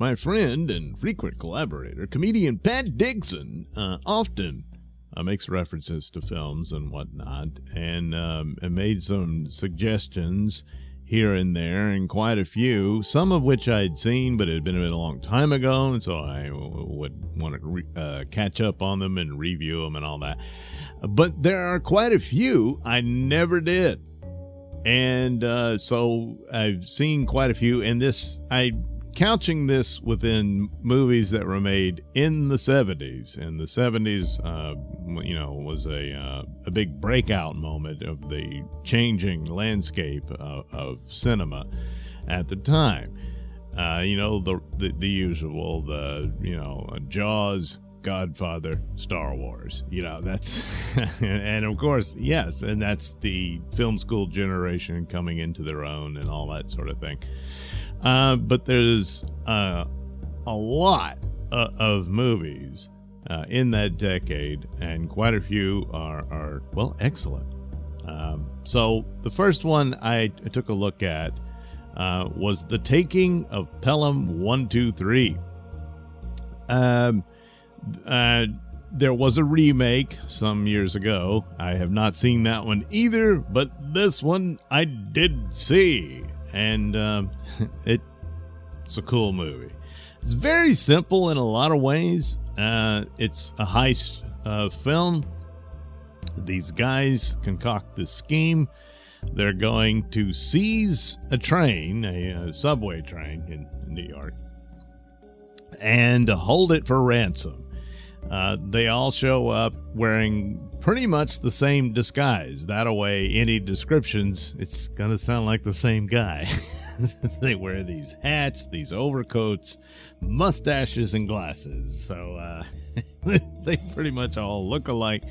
My friend and frequent collaborator, comedian Pat Dixon, often makes references to films and whatnot, and made some suggestions here and there, and quite a few, some of which I'd seen, but it had been a long time ago, and so I would want to catch up on them and review them and all that. But there are quite a few I never did. And so I've seen quite a few, and couching this within movies that were made in the 70s. And the 70s, was a big breakout moment of the changing landscape of cinema at the time. The usual, Jaws, Godfather, Star Wars, that's, and of course, yes, and that's the film school generation coming into their own and all that sort of thing. But there's a lot of movies in that decade, and quite a few are excellent. So the first one I took a look at was The Taking of Pelham 123. There was a remake some years ago. I have not seen that one either, but this one I did see. And it's a cool movie. It's very simple in a lot of ways. It's a heist film. These guys concoct this scheme. They're going to seize a train, a subway train in New York, and hold it for ransom. They all show up wearing pretty much the same disguise. That away, any descriptions, it's going to sound like the same guy. They wear these hats, these overcoats, mustaches, and glasses. So they pretty much all look alike,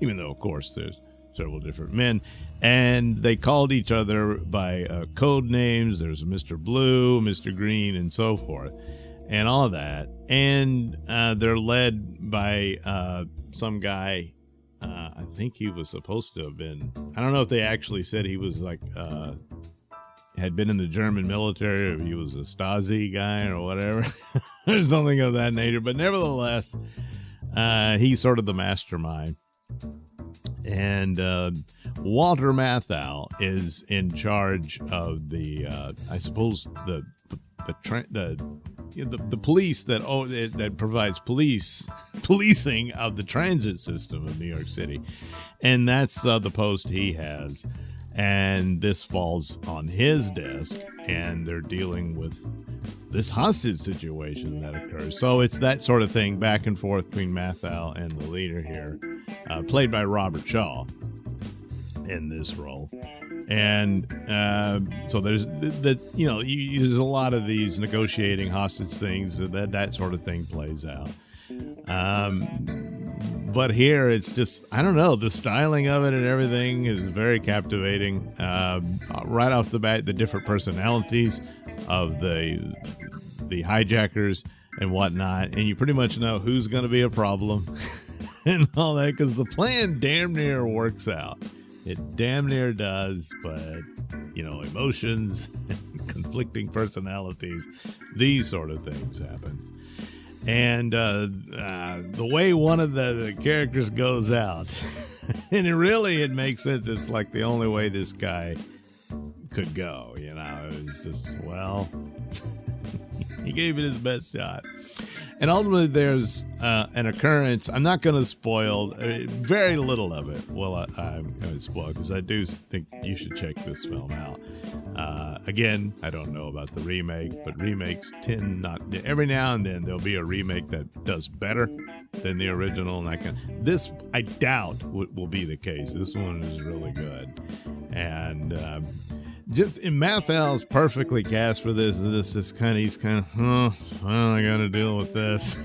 even though, of course, there's several different men. And they called each other by code names. There's Mr. Blue, Mr. Green, and so forth, and all of that. And they're led by some guy. I think he was supposed to have been, I don't know if they actually said he was like, had been in the German military, or if he was a Stasi guy or whatever, or something of that nature. But nevertheless, he's sort of the mastermind. And Walter Matthau is in charge of the, I suppose, the police that provides policing of the transit system of New York City, and that's the post he has. And this falls on his desk, and they're dealing with this hostage situation that occurs. So it's that sort of thing, back and forth between Matthau and the leader here, played by Robert Shaw in this role. And so there's there's a lot of these negotiating hostage things, that sort of thing plays out. But here it's just, I don't know, the styling of it and everything is very captivating. Right off the bat, the different personalities of the hijackers and whatnot, and you pretty much know who's going to be a problem and all that, because the plan damn near works out. It damn near does, but, emotions, conflicting personalities, these sort of things happen. And the way one of the characters goes out, and it makes sense. It's like the only way this guy could go, It's just, he gave it his best shot. And ultimately, there's an occurrence. I'm not going to spoil very little of it. Well, I'm going to spoil, because I do think you should check this film out. Again, I don't know about the remake, but remakes tend not. Every now and then there'll be a remake that does better than the original, and this I doubt will be the case. This one is really good, and Matthau's perfectly cast for this. He's kind of, I got to deal with this,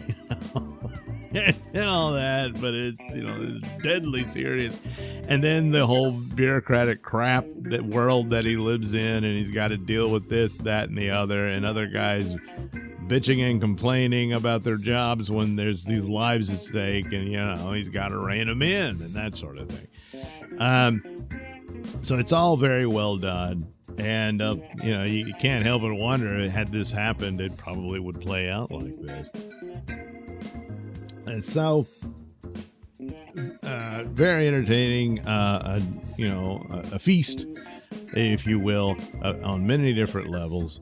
and all that. But it's deadly serious. And then the whole bureaucratic crap world that he lives in, and he's got to deal with this, that, and the other, and other guys bitching and complaining about their jobs when there's these lives at stake, and he's got to rein them in and that sort of thing. So it's all very well done. And, you can't help but wonder, had this happened, it probably would play out like this. And so, very entertaining, a feast, if you will, on many different levels.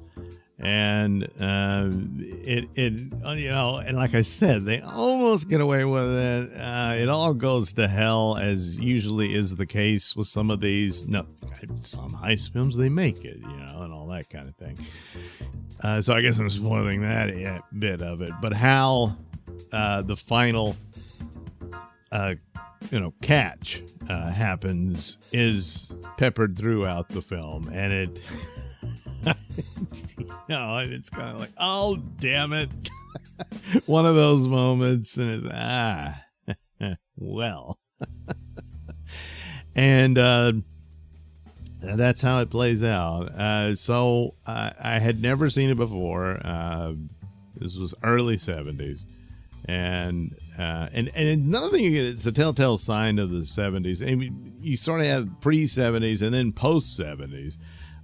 And and like I said, they almost get away with it. It all goes to hell, as usually is the case with some of these. No, some heist films, they make it, and all that kind of thing. So I guess I'm spoiling that bit of it. But how the final, catch happens is peppered throughout the film, and it. And it's kind of like, oh, damn it. One of those moments, and it's, well. And that's how it plays out. So I had never seen it before. This was early 70s. And another thing, it's a telltale sign of the 70s. I mean, you sort of have pre-70s and then post-70s.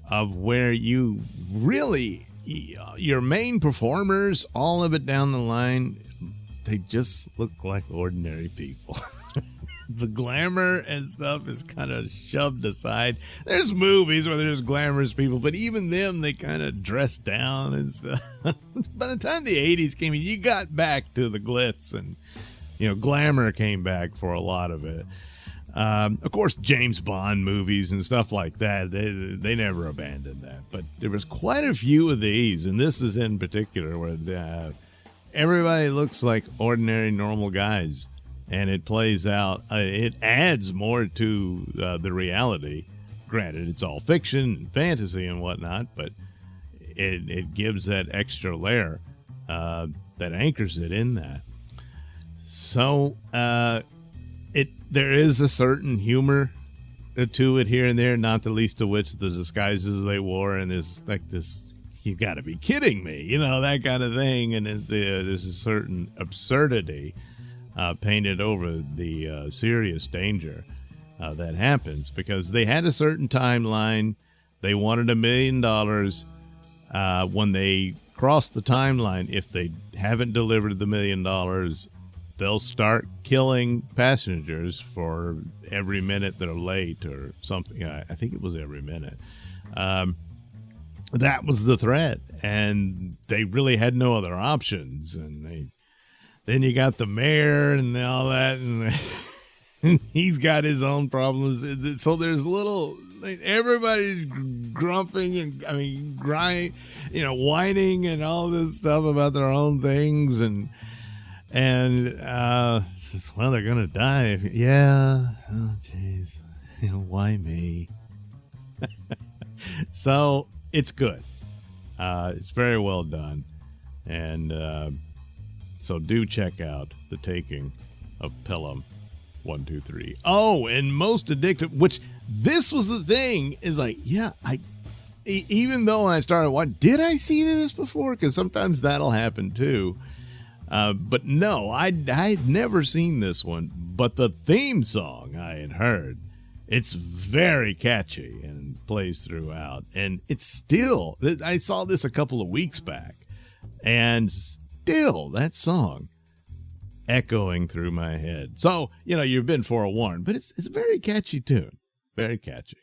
Of where you really, your main performers, all of it down the line, they just look like ordinary people. The glamour and stuff is kind of shoved aside. There's movies where there's glamorous people, but even them, they kind of dress down and stuff. By the time the 80s came in, you got back to the glitz and, glamour came back for a lot of it. Of course, James Bond movies and stuff like that, they never abandoned that. But there was quite a few of these, and this is in particular, where everybody looks like ordinary, normal guys. And it plays out, it adds more to the reality. Granted, it's all fiction and fantasy and whatnot, but it gives that extra layer that anchors it in that. So, there is a certain humor to it here and there, not the least of which the disguises they wore, and this you got to be kidding me, that kind of thing. And there's a certain absurdity painted over the serious danger that happens, because they had a certain timeline. They wanted $1 million. When they cross the timeline, if they haven't delivered the $1 million, they'll start killing passengers for every minute they're late or something. I think it was every minute. That was the threat, and they really had no other options. And then you got the mayor and all that, and he's got his own problems. So there's everybody's grumping and grinding, whining and all this stuff about their own things, and well, they're gonna die. Yeah. Oh, jeez. Why me? So it's good. It's very well done, and so do check out The Taking of Pelham 123. Oh, and most addictive. Which this was the thing is like, yeah, even though I started, did I see this before? Because sometimes that'll happen too. But no, I'd never seen this one, but the theme song I had heard. It's very catchy and plays throughout. And it's still, I saw this a couple of weeks back, and still that song echoing through my head. So, you've been forewarned, but it's a very catchy tune. Very catchy.